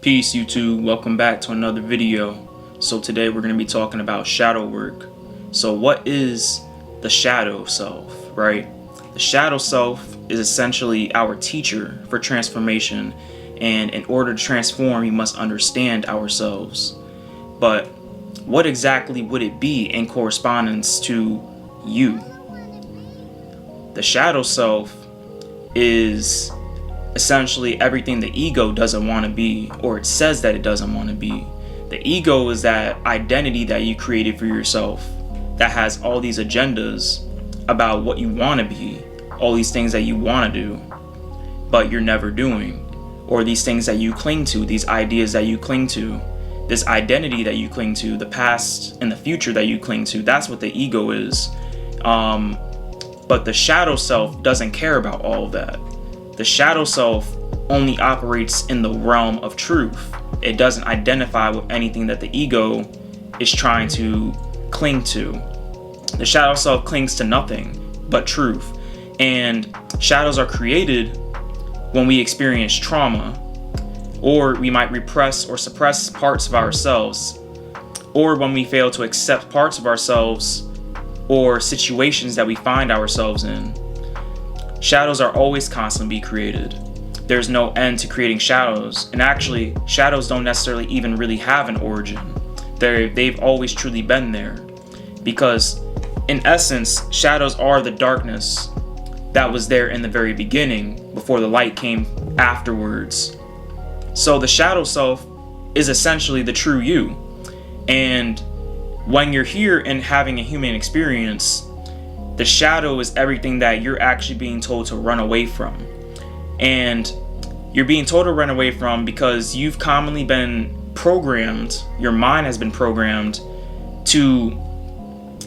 Peace YouTube, welcome back to another video. So today we're going to be talking about shadow work. So what is the shadow self, right? The shadow self is essentially our teacher for transformation, and in order to transform we must understand ourselves. But what exactly would it be in correspondence to you? The shadow self is essentially everything the ego doesn't want to be, or it says that it doesn't want to be. The ego is that identity that you created for yourself that has all these agendas about what you want to be, all these things that you want to do, but you're never doing, or these things that you cling to, these ideas that you cling to, this identity that you cling to, the past and the future that you cling to. That's what the ego is. But the shadow self doesn't care about all of that. The shadow self only operates in the realm of truth. It doesn't identify with anything that the ego is trying to cling to. The shadow self clings to nothing but truth. And shadows are created when we experience trauma, or we might repress or suppress parts of ourselves, or when we fail to accept parts of ourselves or situations that we find ourselves in. Shadows are always constantly created. There's no end to creating shadows, and actually shadows don't necessarily even really have an origin. They've always truly been there, because in essence shadows are the darkness that was there in the very beginning before the light came afterwards. So the shadow self is essentially the true you. And when you're here and having a human experience, the shadow is everything that you're actually being told to run away from. And you're being told to run away from because you've commonly been programmed, your mind has been programmed to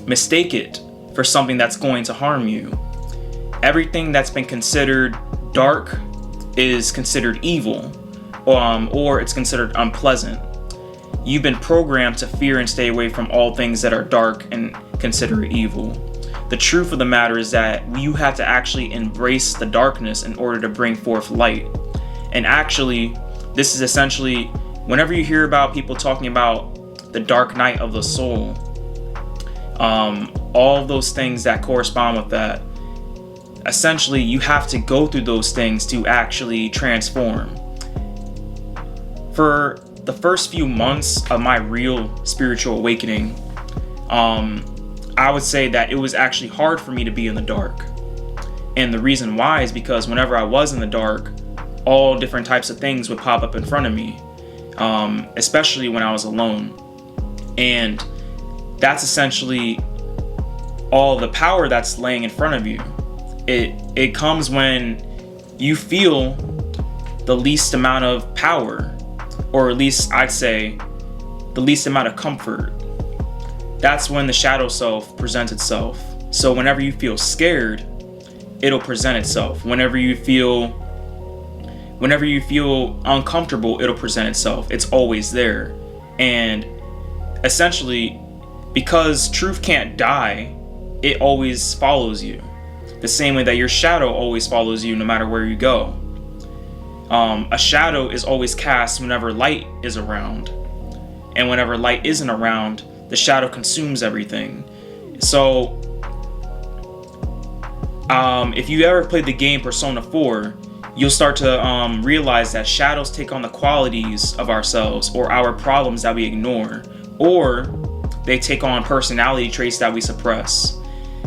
mistake it for something that's going to harm you. Everything that's been considered dark is considered evil, or it's considered unpleasant. You've been programmed to fear and stay away from all things that are dark and considered evil. The truth of the matter is that you have to actually embrace the darkness in order to bring forth light. And actually, this is essentially, whenever you hear about people talking about the dark night of the soul, all of those things that correspond with that, essentially you have to go through those things to actually transform. For the first few months of my real spiritual awakening, I would say that it was actually hard for me to be in the dark. And the reason why is because whenever I was in the dark, all different types of things would pop up in front of me, especially when I was alone. And that's essentially all the power that's laying in front of you. It comes when you feel the least amount of power, or at least I'd say the least amount of comfort. That's when the shadow self presents itself. So whenever you feel scared, it'll present itself. Whenever you feel uncomfortable, it'll present itself. It's always there. And essentially, because truth can't die, it always follows you. The same way that your shadow always follows you no matter where you go. A shadow is always cast whenever light is around. And whenever light isn't around, the shadow consumes everything. So, if you ever played the game Persona 4, you'll start to realize that shadows take on the qualities of ourselves, or our problems that we ignore, or they take on personality traits that we suppress.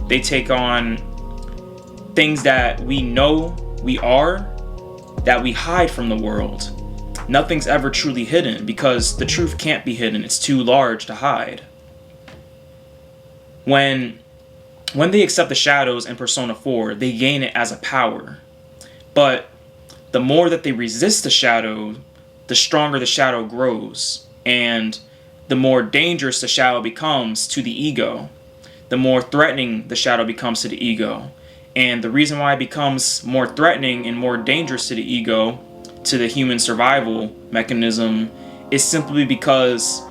They take on things that we know we are, that we hide from the world. Nothing's ever truly hidden because the truth can't be hidden. It's too large to hide. When they accept the shadows in Persona 4, they gain it as a power. But the more that they resist the shadow, the stronger the shadow grows. And the more dangerous the shadow becomes to the ego, the more threatening the shadow becomes to the ego. And the reason why it becomes more threatening and more dangerous to the ego, to the human survival mechanism, is simply because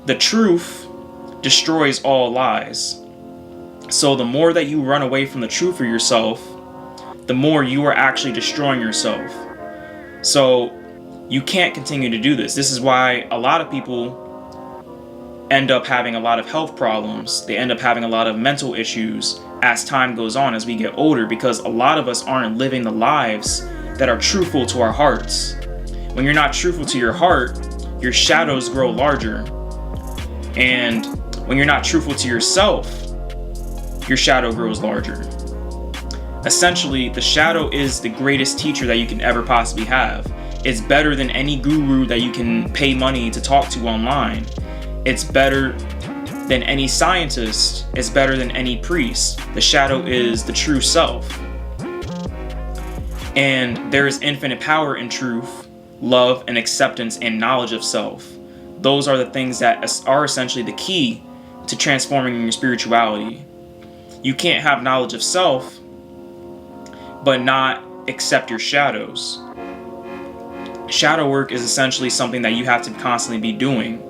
the truth destroys all lies. So the more that you run away from the truth for yourself, the more you are actually destroying yourself. So You can't continue to do this. This is why a lot of people end up having a lot of health problems. They end up having a lot of mental issues as time goes on, as we get older, because a lot of us aren't living the lives that are truthful to our hearts. When you're not truthful to your heart, your shadows grow larger. And when you're not truthful to yourself, your shadow grows larger. Essentially, the shadow is the greatest teacher that you can ever possibly have. It's better than any guru that you can pay money to talk to online. It's better than any scientist. It's better than any priest. The shadow is the true self. And there is infinite power in truth, love, and acceptance and knowledge of self. Those are the things that are essentially the key to transforming your spirituality. You can't have knowledge of self, but not accept your shadows. Shadow work is essentially something that you have to constantly be doing.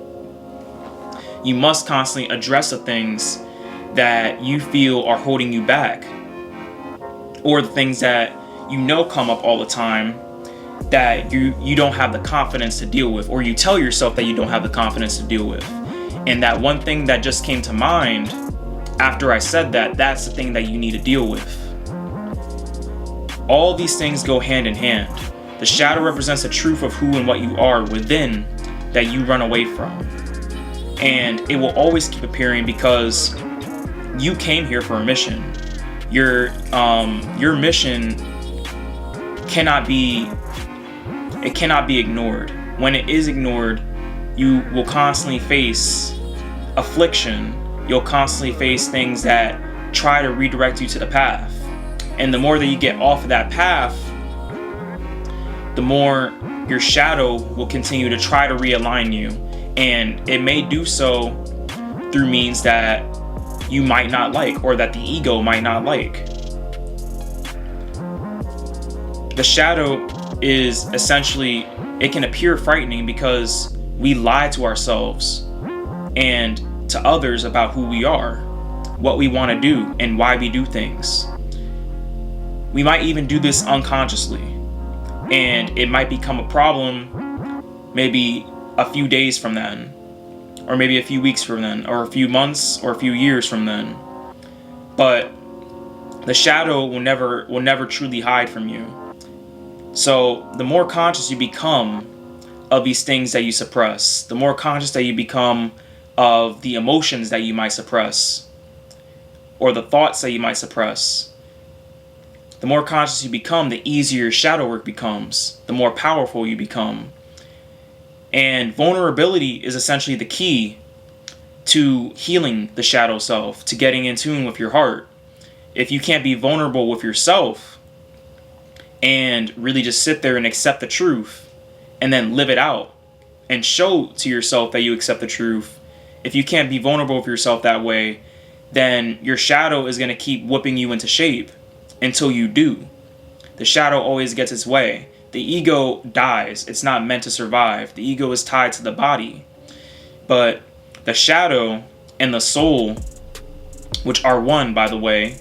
You must constantly address the things that you feel are holding you back, or the things that you know come up all the time that you don't have the confidence to deal with, or you tell yourself that you don't have the confidence to deal with. And that one thing that just came to mind after I said that, that's the thing that you need to deal with. All these things go hand in hand. The shadow represents the truth of who and what you are within that you run away from. And it will always keep appearing because you came here for a mission. Your mission cannot be ignored. When it is ignored, you will constantly face affliction. You'll constantly face things that try to redirect you to the path. And the more that you get off of that path, the more your shadow will continue to try to realign you. And it may do so through means that you might not like, or that the ego might not like. The shadow is essentially, it can appear frightening because we lie to ourselves and to others about who we are, what we want to do, and why we do things. We might even do this unconsciously, and it might become a problem maybe a few days from then, or maybe a few weeks from then, or a few months, or a few years from then. But the shadow will never truly hide from you. So the more conscious you become of these things that you suppress, the more conscious that you become of the emotions that you might suppress, or the thoughts that you might suppress, the more conscious you become, the easier your shadow work becomes, the more powerful you become. And vulnerability is essentially the key to healing the shadow self, to getting in tune with your heart. If you can't be vulnerable with yourself and really just sit there and accept the truth and then live it out and show to yourself that you accept the truth, if you can't be vulnerable with yourself that way, then your shadow is going to keep whipping you into shape until you do. The shadow always gets its way. The ego dies. It's not meant to survive. The ego is tied to the body. But the shadow and the soul, which are one, by the way,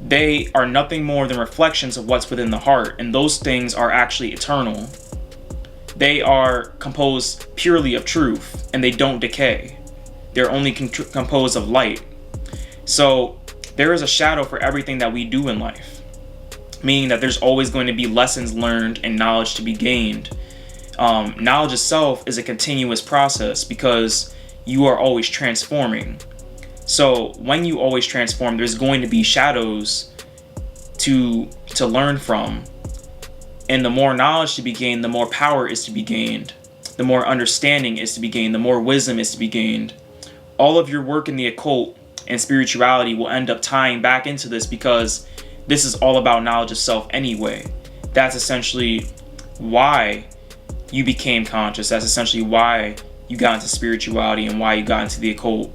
they are nothing more than reflections of what's within the heart. And those things are actually eternal. They are composed purely of truth, and they don't decay. They're only composed of light. So there is a shadow for everything that we do in life. Meaning that there's always going to be lessons learned and knowledge to be gained. Knowledge itself is a continuous process because you are always transforming. So when you always transform, there's going to be shadows to learn from. And the more knowledge to be gained, the more power is to be gained. The more understanding is to be gained. The more wisdom is to be gained. All of your work in the occult and spirituality will end up tying back into this because this is all about knowledge of self anyway. That's essentially why you became conscious. That's essentially why you got into spirituality and why you got into the occult.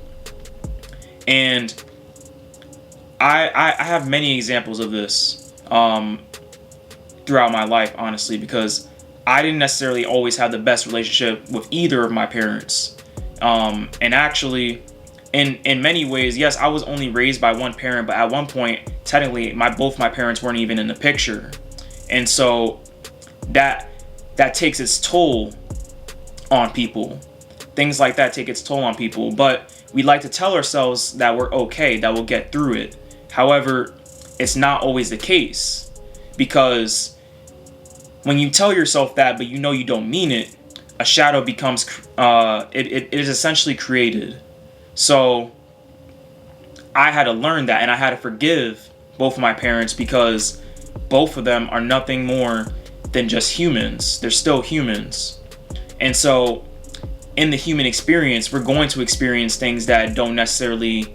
And I have many examples of this throughout my life, honestly, because I didn't necessarily always have the best relationship with either of my parents. And actually, in many ways, yes, I was only raised by one parent, but at one point, technically, both my parents weren't even in the picture. And so that that takes its toll on people. Things like that take its toll on people, but we like to tell ourselves that we're okay, that we'll get through it. However, it's not always the case, because when you tell yourself that but you know you don't mean it, a shadow becomes it is essentially created. So I had to learn that, and I had to forgive both of my parents, because both of them are nothing more than just humans. They're still humans. And so in the human experience, we're going to experience things that don't necessarily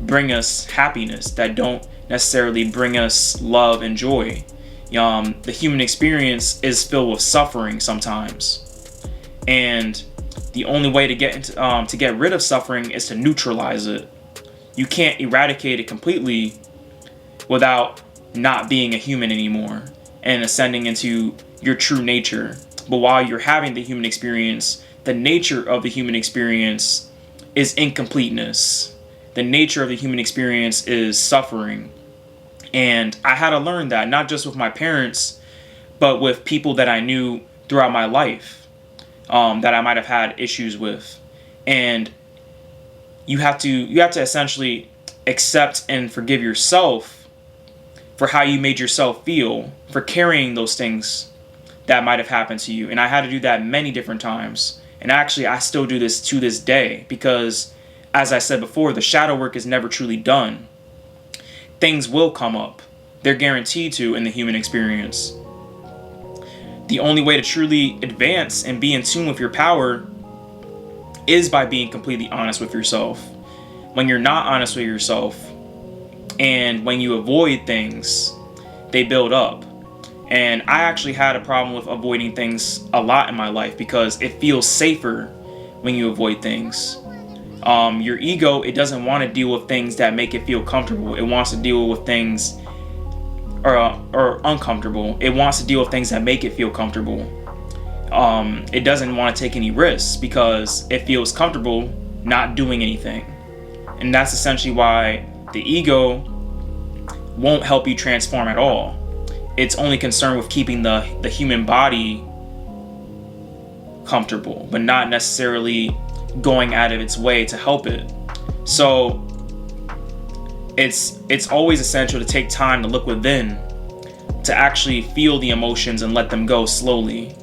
bring us happiness, that don't necessarily bring us love and joy. The human experience is filled with suffering sometimes. And the only way to get rid of suffering is to neutralize it. You can't eradicate it completely without not being a human anymore and ascending into your true nature. But while you're having the human experience, the nature of the human experience is incompleteness. The nature of the human experience is suffering. And I had to learn that, not just with my parents, but with people that I knew throughout my life, that I might have had issues with. And you have to essentially accept and forgive yourself for how you made yourself feel, for carrying those things that might have happened to you. And I had to do that many different times. And actually, I still do this to this day, because, as I said before, the shadow work is never truly done. Things will come up. They're guaranteed to in the human experience. The only way to truly advance and be in tune with your power is by being completely honest with yourself. When you're not honest with yourself, and when you avoid things, they build up. And I actually had a problem with avoiding things a lot in my life, because it feels safer when you avoid things. Your ego, it doesn't want to deal with things that make it feel comfortable. It wants to deal with things or uncomfortable. It wants to deal with things that make it feel comfortable. It doesn't want to take any risks because it feels comfortable not doing anything. And that's essentially why the ego won't help you transform at all. It's only concerned with keeping the human body comfortable, but not necessarily going out of its way to help it. So it's always essential to take time to look within, to actually feel the emotions and let them go slowly.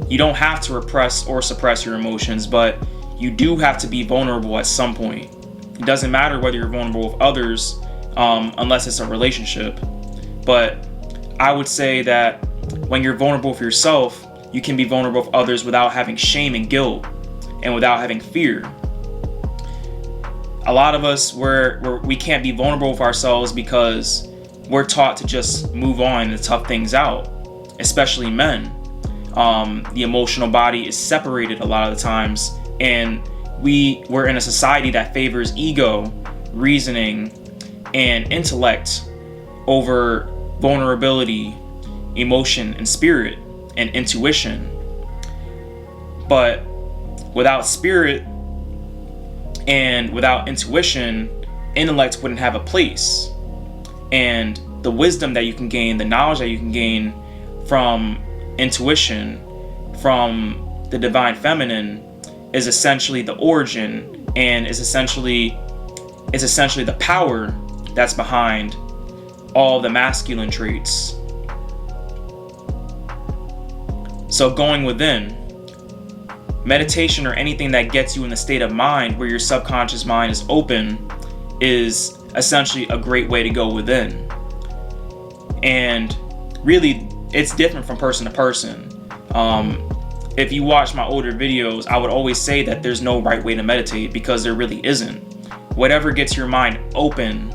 You don't have to repress or suppress your emotions, but you do have to be vulnerable at some point. It doesn't matter whether you're vulnerable with others, unless it's a relationship. But I would say that when you're vulnerable with yourself, you can be vulnerable with others without having shame and guilt, and without having fear. A lot of us, we can't be vulnerable with ourselves because we're taught to just move on and tough things out, especially men. The emotional body is separated a lot of the times, and we're in a society that favors ego, reasoning, and intellect over vulnerability, emotion, and spirit, and intuition. But without spirit and without intuition, intellect wouldn't have a place. And the wisdom that you can gain, the knowledge that you can gain from intuition, from the divine feminine, is essentially the origin, and is essentially the power that's behind all the masculine traits. So going within, meditation or anything that gets you in the state of mind where your subconscious mind is open is essentially a great way to go within. And really, it's different from person to person. If you watch my older videos, I would always say that there's no right way to meditate, because there really isn't. Whatever gets your mind open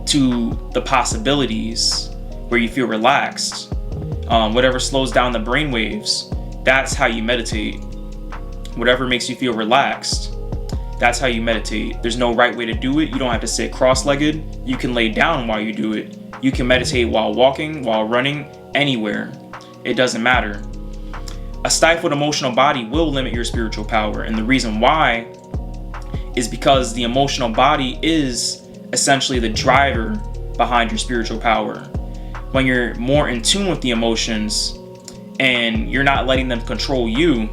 to the possibilities, where you feel relaxed, whatever slows down the brain waves, that's how you meditate. Whatever makes you feel relaxed, that's how you meditate. There's no right way to do it. You don't have to sit cross-legged. You can lay down while you do it. You can meditate while walking, while running, anywhere. It doesn't matter. A stifled emotional body will limit your spiritual power, and the reason why is because the emotional body is essentially the driver behind your spiritual power. When you're more in tune with the emotions and you're not letting them control you,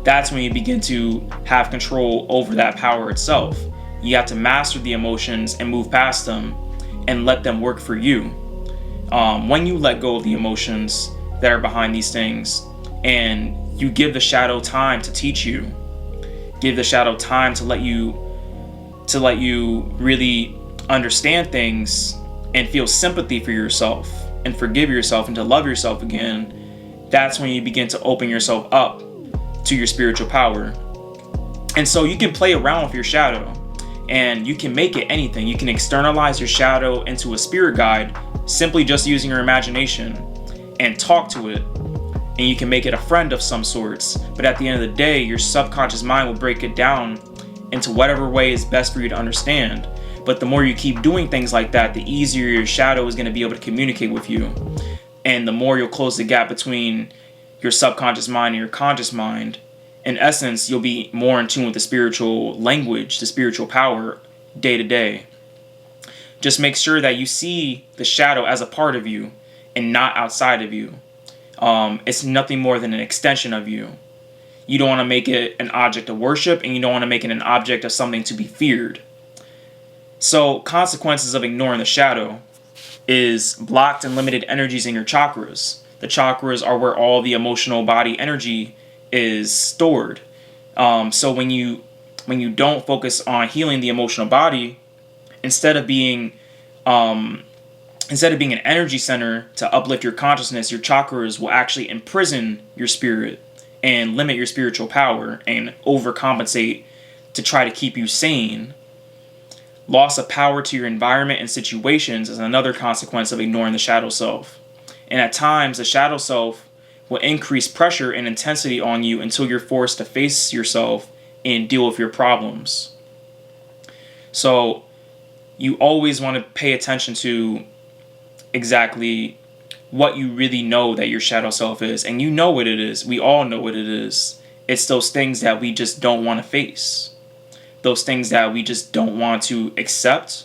that's when you begin to have control over that power itself. You have to master the emotions and move past them and let them work for you. When you let go of the emotions that are behind these things and you give the shadow time to teach you, give the shadow time to let you really understand things and feel sympathy for yourself and forgive yourself and to love yourself again, that's when you begin to open yourself up to your spiritual power. And so you can play around with your shadow and you can make it anything. You can externalize your shadow into a spirit guide simply just using your imagination and talk to it. And you can make it a friend of some sorts. But at the end of the day, your subconscious mind will break it down into whatever way is best for you to understand. But the more you keep doing things like that, the easier your shadow is going to be able to communicate with you. And the more you'll close the gap between your subconscious mind and your conscious mind. In essence, you'll be more in tune with the spiritual language, the spiritual power day to day. Just make sure that you see the shadow as a part of you and not outside of you. It's nothing more than an extension of you. You don't want to make it an object of worship, and you don't want to make it an object of something to be feared. So consequences of ignoring the shadow is blocked and limited energies in your chakras. The chakras are where all the emotional body energy is stored. So when you don't focus on healing the emotional body, instead of being an energy center to uplift your consciousness, your chakras will actually imprison your spirit and limit your spiritual power and overcompensate to try to keep you sane. Loss of power to your environment and situations is another consequence of ignoring the shadow self. And at times, the shadow self will increase pressure and intensity on you until you're forced to face yourself and deal with your problems. So you always want to pay attention to exactly what you really know that your shadow self is. And you know what it is. We all know what it is. It's those things that we just don't want to face. Those things that we just don't want to accept.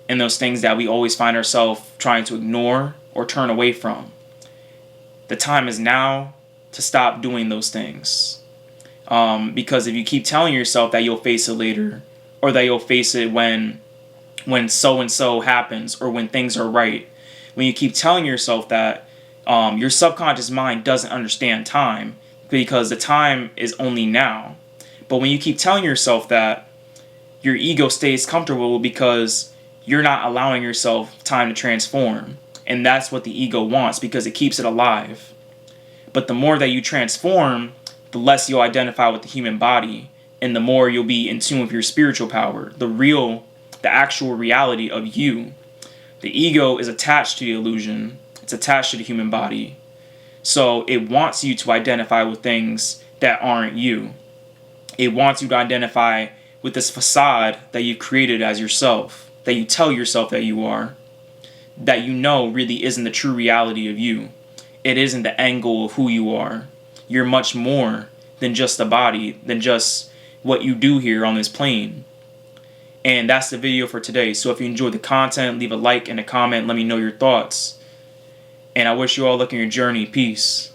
And those things that we always find ourselves trying to ignore or turn away from. The time is now to stop doing those things. Because if you keep telling yourself that you'll face it later, or that you'll face it when so-and-so happens, or when things are right, when you keep telling yourself that, your subconscious mind doesn't understand time, because the time is only now. But when you keep telling yourself that, your ego stays comfortable because you're not allowing yourself time to transform. And that's what the ego wants, because it keeps it alive. But the more that you transform, the less you'll identify with the human body, and the more you'll be in tune with your spiritual power, the actual reality of you. The ego is attached to the illusion. It's attached to the human body. So it wants you to identify with things that aren't you. It wants you to identify with this facade that you've created as yourself, that you tell yourself that you are, that you know really isn't the true reality of you. It isn't the angle of who you are. You're much more than just a body, than just what you do here on this plane. And that's the video for today. So if you enjoyed the content, leave a like and a comment. Let me know your thoughts. And I wish you all luck in your journey. Peace.